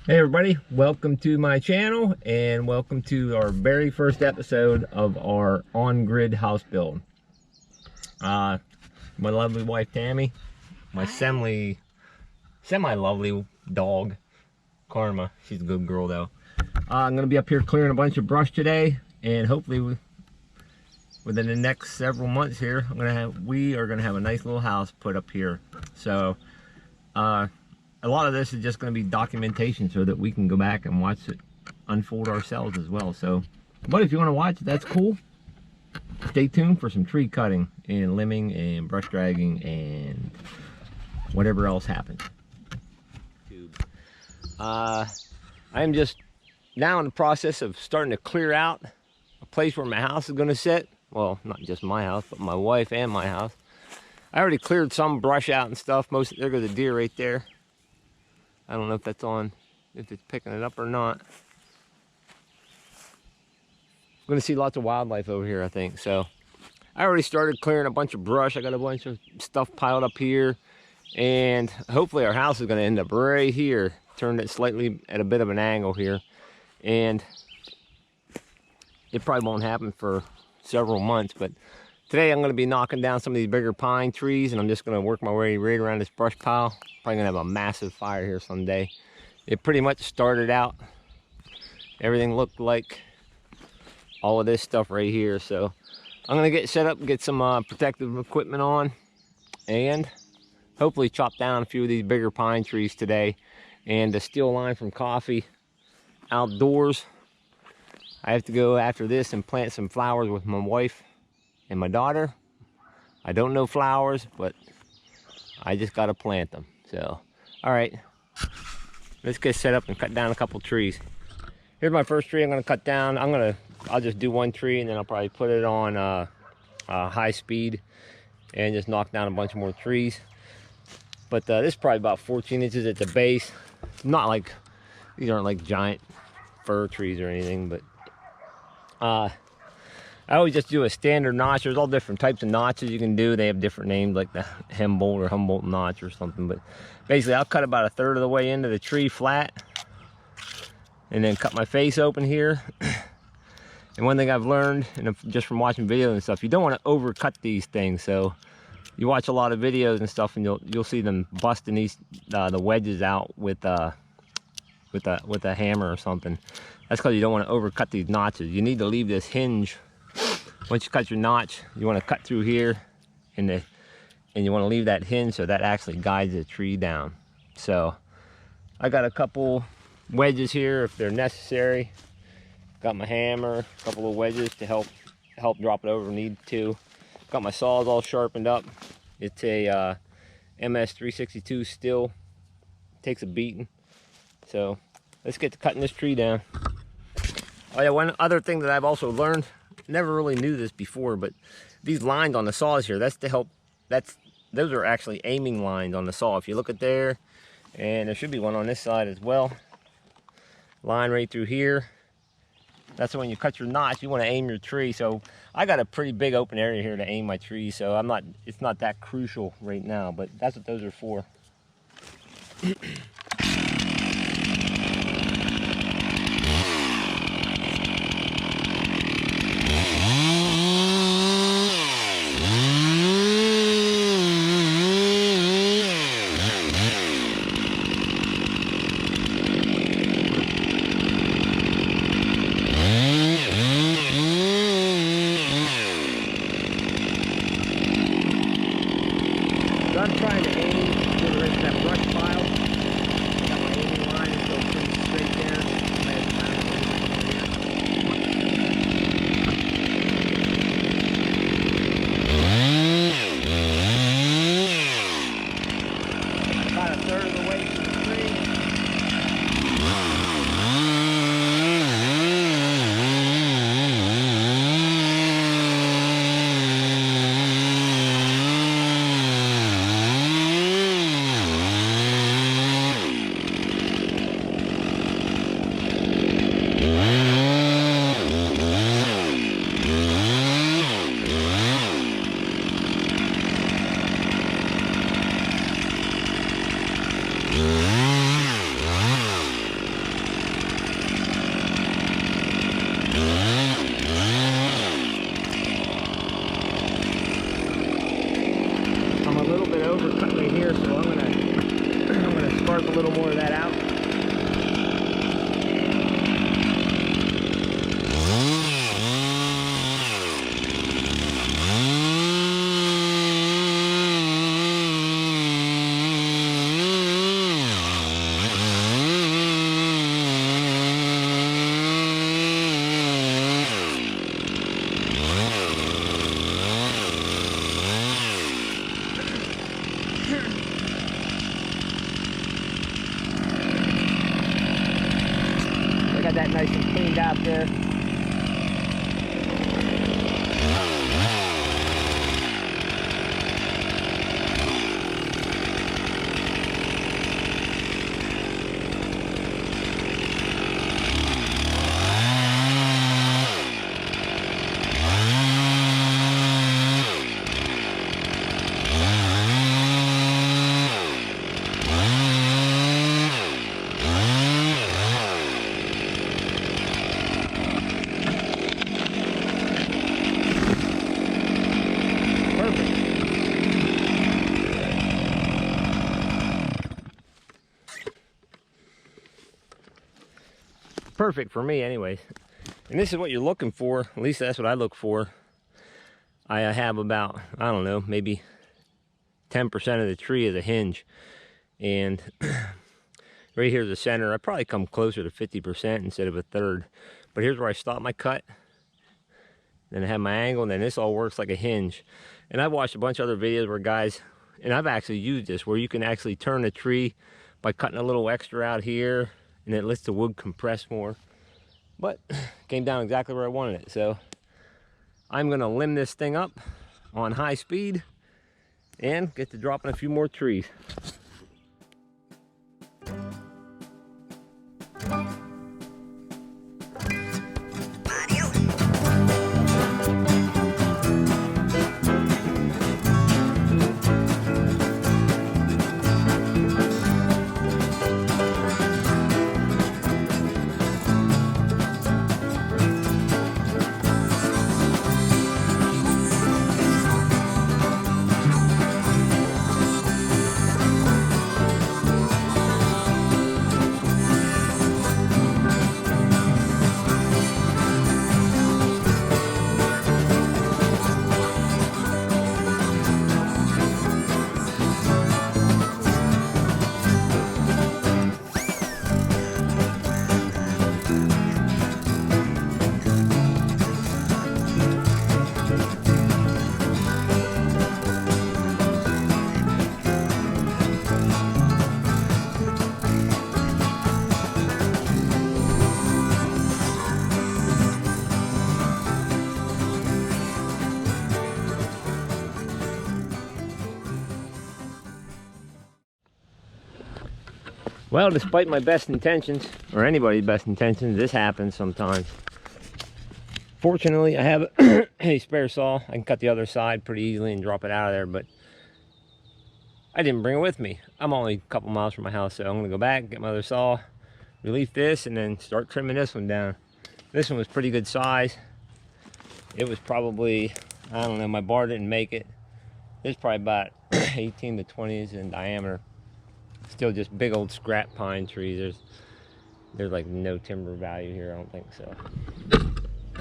Hey everybody, welcome to my channel and welcome to our very first episode of our on-grid house build. My lovely wife Tammy, my semi-lovely dog Karma, she's a good girl though. I'm gonna be up here clearing a bunch of brush today, and hopefully within the next several months here we are gonna have a nice little house put up here. So a lot of this is just going to be documentation so that we can go back and watch it unfold ourselves as well. So, but if you want to watch, that's cool. Stay tuned for some tree cutting and limbing and brush dragging and whatever else happens. I am just now in the process of starting to clear out a place where my house is going to sit. Well, not just my house, but my wife and my house. I already cleared some brush out and stuff. There goes the deer right there. I don't know if that's on, if it's picking it up or not. I'm gonna see lots of wildlife over here, I think. So I already started clearing a bunch of brush. I got a bunch of stuff piled up here, and hopefully our house is gonna end up right here, turned it slightly at a bit of an angle here. And it probably won't happen for several months, but today I'm gonna be knocking down some of these bigger pine trees, and I'm just gonna work my way right around this brush pile. Probably gonna have a massive fire here someday. It pretty much started out, everything looked like all of this stuff right here. So I'm gonna get set up and get some protective equipment on, and hopefully chop down a few of these bigger pine trees today. And the steel line from Coffee outdoors, I have to go after this and plant some flowers with my wife and my daughter. I don't know flowers, but I just gotta plant them. So, all right, let's get set up and cut down a couple trees. Here's my first tree I'm gonna cut down. I'll just do one tree, and then I'll probably put it on high speed and just knock down a bunch more trees. But this is probably about 14 inches at the base. Not like, these aren't like giant fir trees or anything, but I always just do a standard notch. There's all different types of notches you can do. They have different names, like the Humboldt or Humboldt notch or something. But basically, I'll cut about 1/3 of the way into the tree flat, and then cut my face open here. And one thing I've learned, and just from watching videos and stuff, you don't want to overcut these things. So you watch a lot of videos and stuff, and you'll see them busting these the wedges out with a hammer or something. That's because you don't want to overcut these notches. You need to leave this hinge. Once you cut your notch, you want to cut through here, and you want to leave that hinge so that actually guides the tree down. So I got a couple wedges here if they're necessary. Got my hammer, a couple of wedges to help drop it over if need to. Got my saws all sharpened up. It's a MS362 steel. Takes a beating. So let's get to cutting this tree down. Oh yeah, one other thing that I've also learned, never really knew this before, but these lines on the saws here, those are actually aiming lines on the saw. If you look at there, and there should be one on this side as well, line right through here. That's when you cut your notch, you want to aim your tree. So I got a pretty big open area here to aim my tree, so it's not that crucial right now, but that's what those are for. I'm trying to aim to the rest of that brush pile. I'm a little bit overcut right here, so I'm gonna spark a little more of that out. I got that nice and cleaned out there. Perfect for me anyways. And this is what you're looking for. At least that's what I look for. I have about, I don't know, maybe 10% of the tree as a hinge. And right here's the center. I probably come closer to 50% instead of a third. But here's where I stop my cut. Then I have my angle, and then this all works like a hinge. And I've watched a bunch of other videos where guys, and I've actually used this, where you can actually turn a tree by cutting a little extra out here, and it lets the wood compress more. But came down exactly where I wanted it. So I'm gonna limb this thing up on high speed and get to dropping a few more trees. Well, despite my best intentions, or anybody's best intentions, this happens sometimes. Fortunately, I have a spare saw. I can cut the other side pretty easily and drop it out of there, but I didn't bring it with me. I'm only a couple miles from my house, so I'm gonna go back, get my other saw, relief this, and then start trimming this one down. This one was pretty good size. It was probably, I don't know, my bar didn't make it. It's probably about 18 to 20s in diameter. Still just big old scrap pine trees. There's like no timber value here, I don't think so.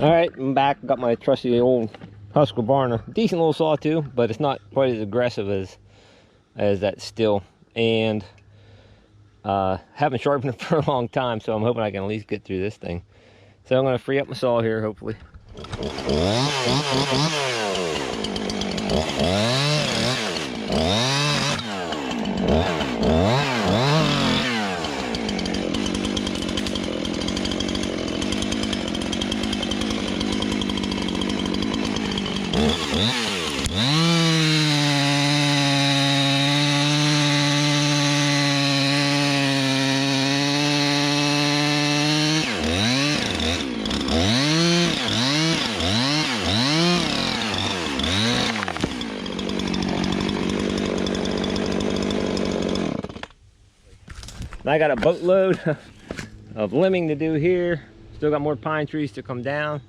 All right, I'm back. Got my trusty old Husqvarna. Decent little saw too, but it's not quite as aggressive as that Stihl. And haven't sharpened it for a long time, so I'm hoping I can at least get through this thing. So I'm gonna free up my saw here, hopefully. I got a boatload of limbing to do here, Still got more pine trees to come down.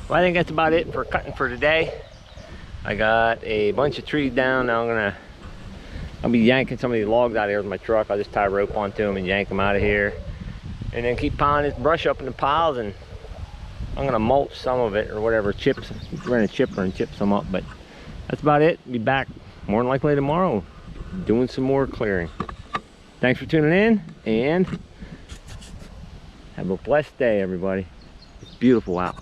Well, I think that's about it for cutting for today. I got a bunch of trees down. Now I'll be yanking some of these logs out of here with my truck. I'll just tie a rope onto them and yank them out of here. And then keep piling this brush up in the piles, and I'm gonna mulch some of it or whatever, chips. We're gonna chipper and chip some up, but that's about it. Be back more than likely tomorrow doing some more clearing. Thanks for tuning in, and have a blessed day, everybody. It's beautiful out.